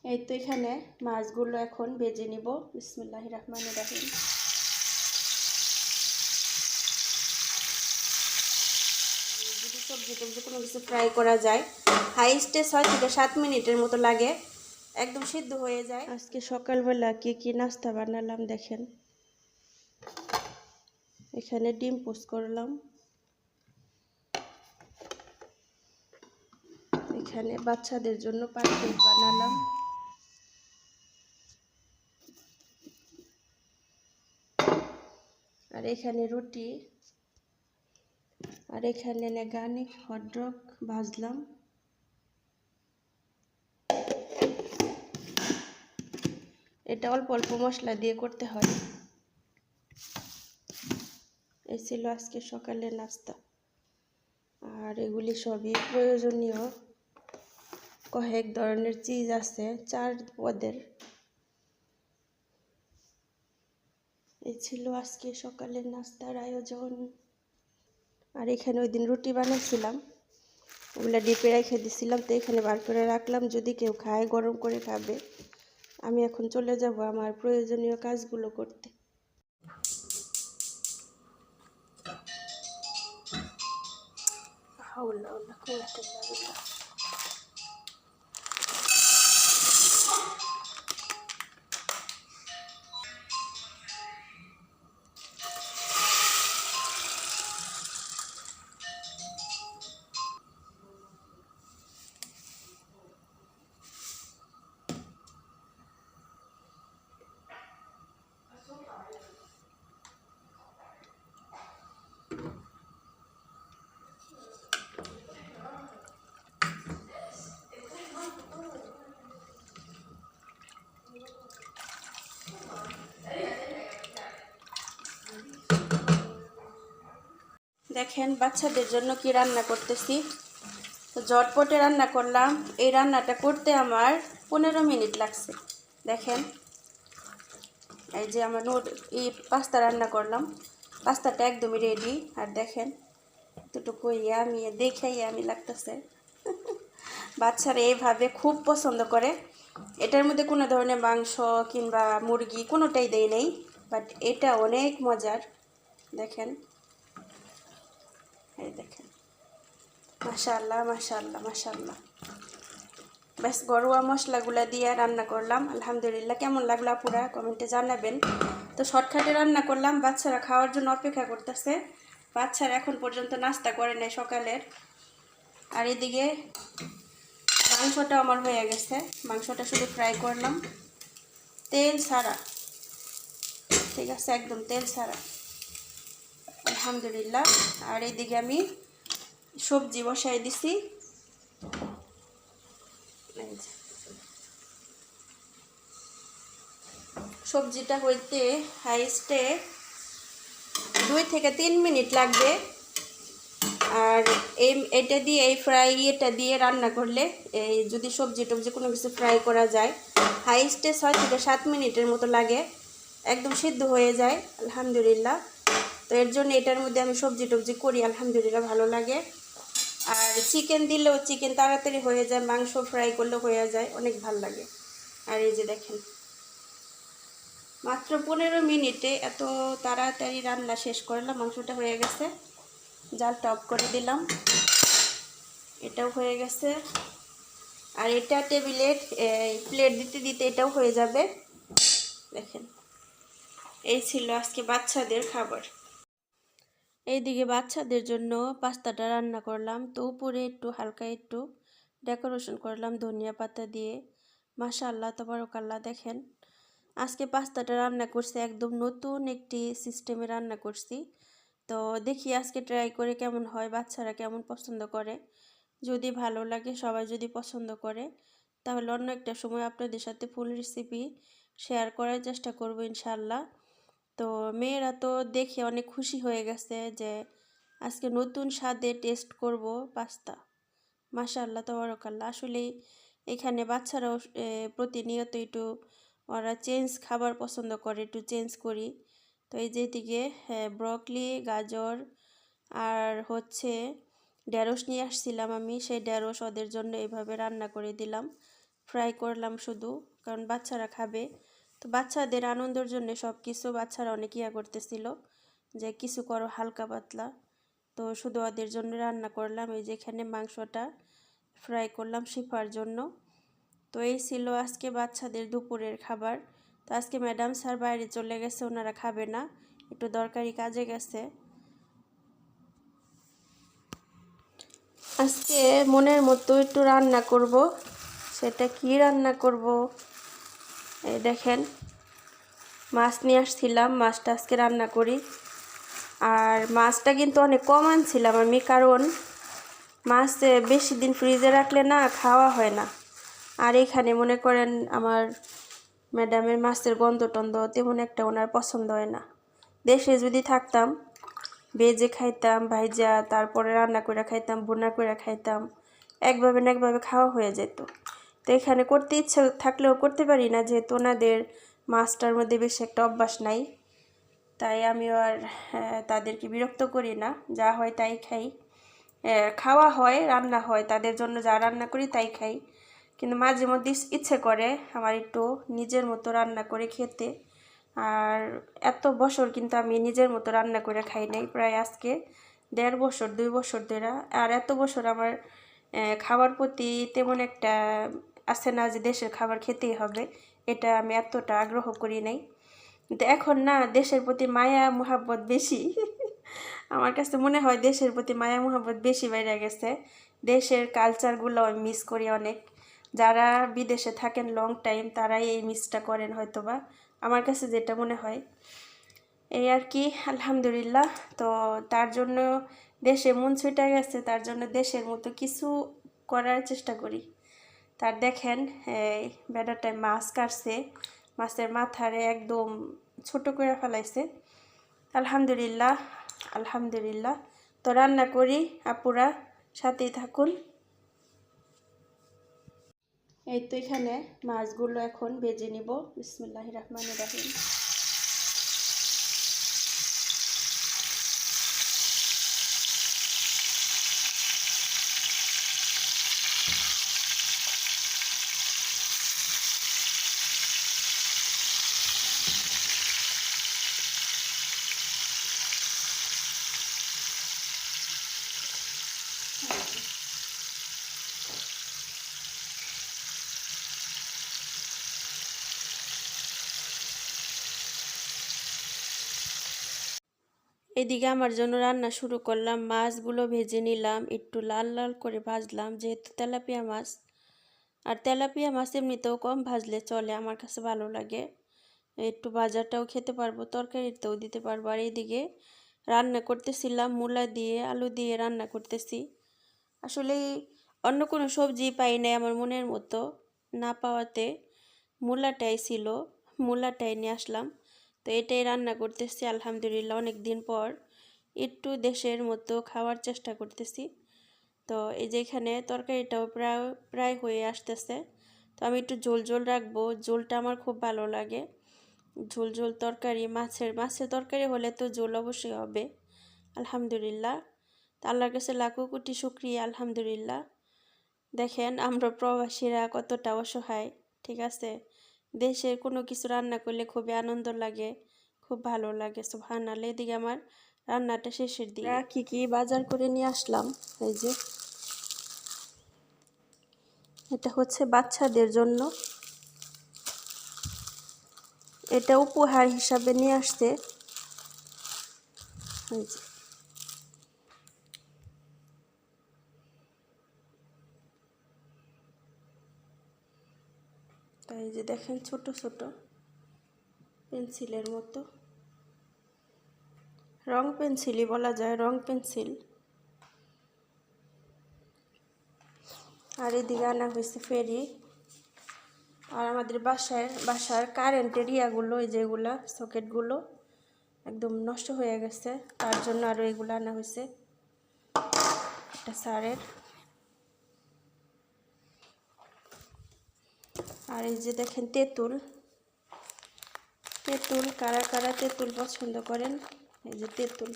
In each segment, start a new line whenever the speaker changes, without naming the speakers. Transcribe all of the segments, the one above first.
এই তো এখানে মাছগুলো এখন ভেজে নিব। বিসমিল্লাহির রহমানির রহিম। যদি সবজি টবজি কোনো কিছু ফ্রাই করা যায়, হাইস্টে 6 থেকে 7 মিনিটের মতো লাগে, একদম সিদ্ধ হয়ে যায়। আজকে সকালবেলা কি নাস্তা বানালাম দেখেন। এখানে ডিম পোস্ট করলাম, এখানে বাচ্চাদের জন্য পানকেক বানালাম, আর এখানে রুটি, আর এখানে গার্লিক হটডগ ভাজলাম। এটা অল্প অল্প মশলা দিয়ে করতে হয়। এই ছিল আজকে সকালের নাস্তা। আর এগুলি সবই প্রয়োজনীয়। কয়েক ধরনের চিজ আছে, 4 পদের। এই ছিল আজকে সকালের নাস্তার আয়োজন। আর এখানে ওই দিন রুটি বানাইছিলাম, ওগুলো ডিপে রেখে দিছিলাম, তো এখানে বার করে রাখলাম, যদি কেউ খায় গরম করে খাবে। আমি এখন চলে যাব আমার প্রয়োজনীয় কাজগুলো করতে। দেখেন বাচ্চাদের জন্য কি রান্না করতেছি। তো ঝটপটে রান্না করলাম। এই রান্নাটা করতে আমার 15 মিনিট লাগছে। দেখেন, এই যে আমার এই পাস্তা রান্না করলাম, পাস্তাটা একদমই রেডি। আর দেখেন এতটুকু আমি দেখেই আমি লাগতেছে। বাচ্চারা এইভাবে খুব পছন্দ করে। এটার মধ্যে কোনো ধরনের মাংস কিংবা মুরগি কোনোটাই দেই নেই, বাট এটা অনেক মজার। দেখেন, এই দেখেন, মাশাআল্লাহ মাশাআল্লাহ মাশাআল্লাহ। ব্যাস ঘরোয়া মশলাগুলো দিয়ে রান্না করলাম। আলহামদুলিল্লাহ। কেমন লাগলো আপুরা কমেন্টে জানাবেন। তো শর্টকাটে রান্না করলাম, বাচ্চারা খাওয়ার জন্য অপেক্ষা করতেছে। বাচ্চারা এখন পর্যন্ত নাস্তা করে নেয় সকালের। আর এদিকে মাংসটা আমার হয়ে গেছে, মাংসটা শুধু ফ্রাই করলাম, তেল ছাড়া। ঠিক আছে, একদম তেল ছাড়া। আলহামদুলিল্লাহ। আর এইদিকে আমি সবজি বসাই দিছি। সবজিটা হইতে হাইস্টে 2 থেকে 3 মিনিট লাগবে। আর এটা দিয়ে এই এটা দিয়ে রান্না করলে, এই যদি সবজি টবজি কোনো কিছু ফ্রাই করা যায়, হাইস্টে 6 থেকে 7 মিনিটের মতো লাগে, একদম সিদ্ধ হয়ে যায়। আলহামদুলিল্লাহ। তো এর জন্য এটার মধ্যে আমি সবজি টবজি করি, আলহামদুলিল্লাহ ভালো লাগে। আর চিকেন দিলেও চিকেন তাড়াতাড়ি হয়ে যায়, মাংস ফ্রাই করলেও হয়ে যায়, অনেক ভালো লাগে। আর এই যে দেখেন, মাত্র 15 মিনিটে এত তাড়াতাড়ি রান্না শেষ করলাম। মাংসটা হয়ে গেছে, জালটা অফ করে দিলাম, এটাও হয়ে গেছে। আর এটা টেবিলে প্লেট দিতে দিতে এটাও হয়ে যাবে। দেখেন, এই ছিল আজকে বাচ্চাদের খাবার। এইদিকে বাচ্চাদের জন্য পাস্তাটা রান্না করলাম। তো উপরে একটু হালকা একটু ডেকোরেশন করলাম ধনিয়া পাতা দিয়ে। মাশাআল্লাহ তাবারাকাল্লাহ। দেখেন, আজকে পাস্তাটা রান্না করছি একদম নতুন একটি সিস্টেমে রান্না করছি। তো দেখি আজকে ট্রাই করে কেমন হয়, বাচ্চারা কেমন পছন্দ করে। যদি ভালো লাগে, সবাই যদি পছন্দ করে, তাহলে অন্য একটা সময় আপনাদের সাথে ফুল রেসিপি শেয়ার করার চেষ্টা করব ইনশাল্লাহ। তো মেয়েরা তো দেখে অনেক খুশি হয়ে গেছে যে আজকে নতুন স্বাদে টেস্ট করব পাস্তা। মাশাআল্লাহ তাবারাকাল্লাহ। আসলে এখানে বাচ্চারাও প্রতিনিয়ত একটু ওরা খাবার পছন্দ করে, একটু চেঞ্জ করি। তো এই যে দিকে ব্রকলি, গাজর আর ঢেঁড়স নিয়ে আসছিলাম আমি, সেই ঢেঁড়স ওদের জন্য এইভাবে রান্না করে দিলাম, ফ্রাই করলাম শুধু, কারণ বাচ্চারা খাবে। তো বাচ্চাদের আনন্দের জন্য সব কিছু বাচ্চারা অনেক ইয়া করতেছিল যে কিছু করো হালকা পাতলা। তো শুধু ওদের জন্য রান্না করলাম। এই যে এখানে মাংসটা ফ্রাই করলাম শিফার জন্য। তো এই ছিল আজকে বাচ্চাদের দুপুরের খাবার। তো আজকে ম্যাডাম স্যার বাইরে চলে গেছে, ওনারা খাবে না, একটু দরকারি কাজে গেছে। আজকে মনের মতো একটু রান্না করব। সেটা কি রান্না করব, এই দেখেন মাছ নিয়ে আসছিলাম, মাছটা আজকে রান্না করি। আর মাছটা কিন্তু অনেক কম আনছিলাম আমি, কারণ মাছ বেশি দিন ফ্রিজে রাখলে না খাওয়া হয় না। আর এখানে মনে করেন আমার ম্যাডামের মাছের গন্ধ টন্ধ তেমন একটা ওনার পছন্দ হয় না। দেশে যদি থাকতাম ভেজে খাইতাম, ভাইজা তারপরে রান্না করে খাইতাম, ভুনা করে খাইতাম, একভাবে না একভাবে খাওয়া হয়ে যেত। তো এখানে করতে ইচ্ছা থাকলেও করতে পারি না, যেহেতু ওনাদের মাছটার মধ্যে বেশি একটা অভ্যাস নাই। তাই আমিও আর তাদেরকে বিরক্ত করি না, যা হয় তাই খাই। খাওয়া হয়, রান্না হয়, তাদের জন্য যা রান্না করি তাই খাই। কিন্তু মাঝে মধ্যে ইচ্ছে করে আমার একটু নিজের মতো রান্না করে খেতে। আর এত বছর কিন্তু আমি নিজের মতো রান্না করে খাই নাই, প্রায় আজকে 1.5 বছর 2 বছর ধরে। আর এত বছর আমার খাবার প্রতি তেমন একটা আছে না যে দেশের খাবার খেতেই হবে, এটা আমি এতটা আগ্রহ করি নাই। কিন্তু এখন না দেশের প্রতি মায়া মোহাব্বত বেশি। আমার কাছে মনে হয় দেশের প্রতি মায়া মোহাব্বত বেশি বেড়ে গেছে। দেশের কালচারগুলো আমি মিস করি অনেক। যারা বিদেশে থাকেন লং টাইম তারাই এই মিসটা করেন হয়তোবা, আমার কাছে যেটা মনে হয়। এই আর কি, আলহামদুলিল্লাহ। তো তার জন্য দেশে মন ছুটে গেছে, তার জন্য দেশের মতো কিছু করার চেষ্টা করি। তার দেখেন এই বেটাটায় মাছ কাটছে, মাছের মাথারে একদম ছোট করে ফেলাইছে। আলহামদুলিল্লাহ আলহামদুলিল্লাহ। তো রান্না করি, আপুরা সাথেই থাকুন। এই তো এখানে মাছগুলো এখন ভেজে নিব। বিসমিল্লাহির রহমানির রহিম। এদিকে আমার জন্য রান্না শুরু করলাম, মাছগুলো ভেজে নিলাম, একটু লাল লাল করে ভাজলাম, যেহেতু তেলাপিয়া মাছ। আর তেলাপিয়া মাছ এমনিতেও কম ভাজলে চলে, আমার কাছে ভালো লাগে। একটু ভাজাটাও খেতে পারবো, তরকারিতেও দিতে পারবো। আর এইদিকে রান্না করতেছিলাম মূলা দিয়ে আলু দিয়ে রান্না করতেছি। আসলে অন্য কোনো সবজি পাই নাই আমার মনের মতো, না পাওয়াতে মূলাটাই ছিল, মূলাটাই নিয়ে আসলাম। তো এটাই রান্না করতেছি আলহামদুলিল্লাহ, অনেক দিন পর একটু দেশের মতো খাওয়ার চেষ্টা করতেছি। তো এই যে এখানে তরকারিটাও প্রায় প্রায় হয়ে আসতেছে। তো আমি একটু ঝোল ঝোল রাখবো, ঝোলটা আমার খুব ভালো লাগে। ঝোল ঝোল তরকারি, মাছের তরকারি হলে তো ঝোল অবশ্যই হবে। আলহামদুলিল্লাহ, আল্লাহর কাছে লাখো কোটি শুকরিয়া আলহামদুলিল্লাহ। দেখেন আমরা প্রবাসীরা কতটা অসহায়, ঠিক আছে। দেশের কোনো কিছু রান্না করলে খুবই আনন্দ লাগে, খুব ভালো লাগে। সুবহানাল্লাহ। এদিকে আমার রান্নাটা শেষের দিকে কি কি বাজার করে নিয়ে আসলাম, এই যে এটা হচ্ছে বাচ্চাদের জন্য, এটা উপহার হিসাবে নিয়ে আসছে। এই যে এই যে দেখেন ছোট ছোট পেন্সিলের মতো, রং পেন্সিলই বলা যায়, রং পেন্সিল। আর এদিকে আনা হয়েছে ফেরি। আর আমাদের বাসার কারেন্টের ইয়াগুলো, এই যেগুলা সকেটগুলো একদম নষ্ট হয়ে গেছে, তার জন্য আরও এগুলো আনা হয়েছে একটা সারের। আর এই যে দেখেন তেঁতুল, তেঁতুল কারা কারা তেঁতুল পছন্দ করেন, এই যে তেঁতুল।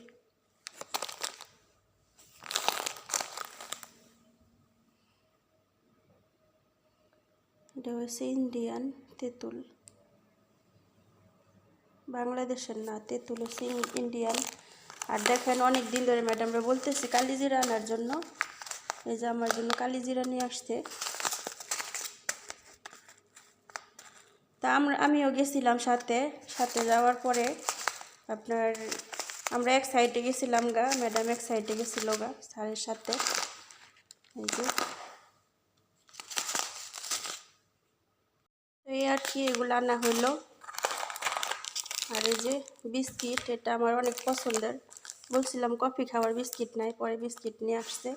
এটা হচ্ছে ইন্ডিয়ান তেঁতুল, বাংলাদেশের না, তেঁতুল হচ্ছে ইন্ডিয়ান। আর দেখেন অনেক দিন ধরে ম্যাডামরা বলতেছি কালিজিরা আনার জন্য, এই যে আমার জন্য কালিজিরা নিয়ে আসছে। তা আমিও গেছিলাম সাথে যাওয়ার পরে আপনার আমরা এক সাইডে গেছিলাম গা, ম্যাডাম এক সাইডে গেছিল গা স্যারের সাথে। এই যে এই আর কি, এগুলো আনা হইলো। আর এই যে বিস্কিট, এটা আমার অনেক পছন্দের, বলছিলাম কফি খাওয়ার বিস্কিট নাই, পরে বিস্কিট নিয়ে আসছে।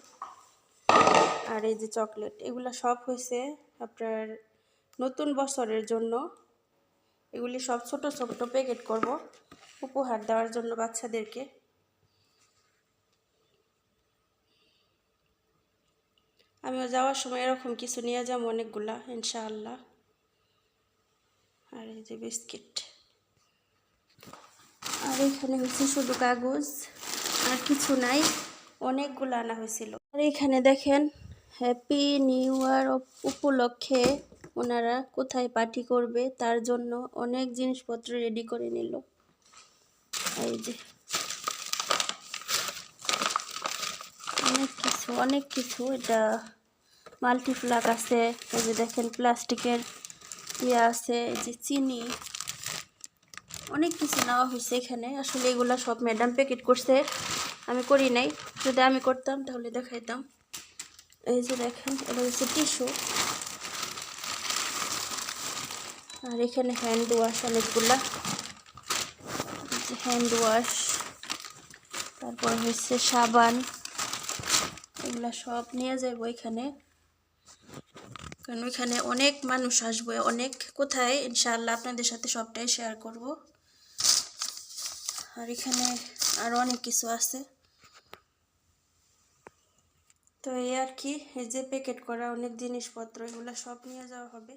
আর এই যে চকলেট, এগুলো সব হয়েছে আপনার নতুন বছরের জন্য। এগুলি সব ছোট ছোট প্যাকেট করব উপহার দেওয়ার জন্য বাচ্চাদেরকে। আমিও যাওয়ার সময় এরকম কিছু নিয়ে যাবো অনেকগুলা ইনশাআল্লাহ। আর এই যে বিস্কিট, আর এখানে হচ্ছে শুধু কাগজ, আর কিছু নাই, অনেকগুলো আনা হয়েছিল। আর এখানে দেখেন হ্যাপি নিউ ইয়ার উপলক্ষে ওনারা কোথায় পার্টি করবে তার জন্য অনেক জিনিসপত্র রেডি করে নিল। এই যে অনেক কিছু, এটা মাল্টিপ্লাক আছে, এই যে দেখেন প্লাস্টিকের ইয়ে আছে, এই যে চিনি, অনেক কিছু নেওয়া হয়েছে এখানে। আসলে এগুলা সব ম্যাডাম প্যাকেট করছে, আমি করি নাই, যদি আমি করতাম তাহলে দেখাইতাম। এই যে দেখেন এটা হচ্ছে টিস্যু, আর এখানে হ্যান্ড ওয়াশ অনেকগুলা, হ্যান্ড ওয়াশ, তারপর হচ্ছে সাবান, এগুলা সব নিয়ে যাবো এখানে, কারণ ওইখানে অনেক মানুষ আসবে, অনেক কোথায় ইনশাআল্লাহ আপনাদের সাথে সবটাই শেয়ার করব। আর এখানে আরো অনেক কিছু আছে। তো এই আর কি, এই যে প্যাকেট করা অনেক জিনিসপত্র, এগুলো সব নিয়ে যাওয়া হবে।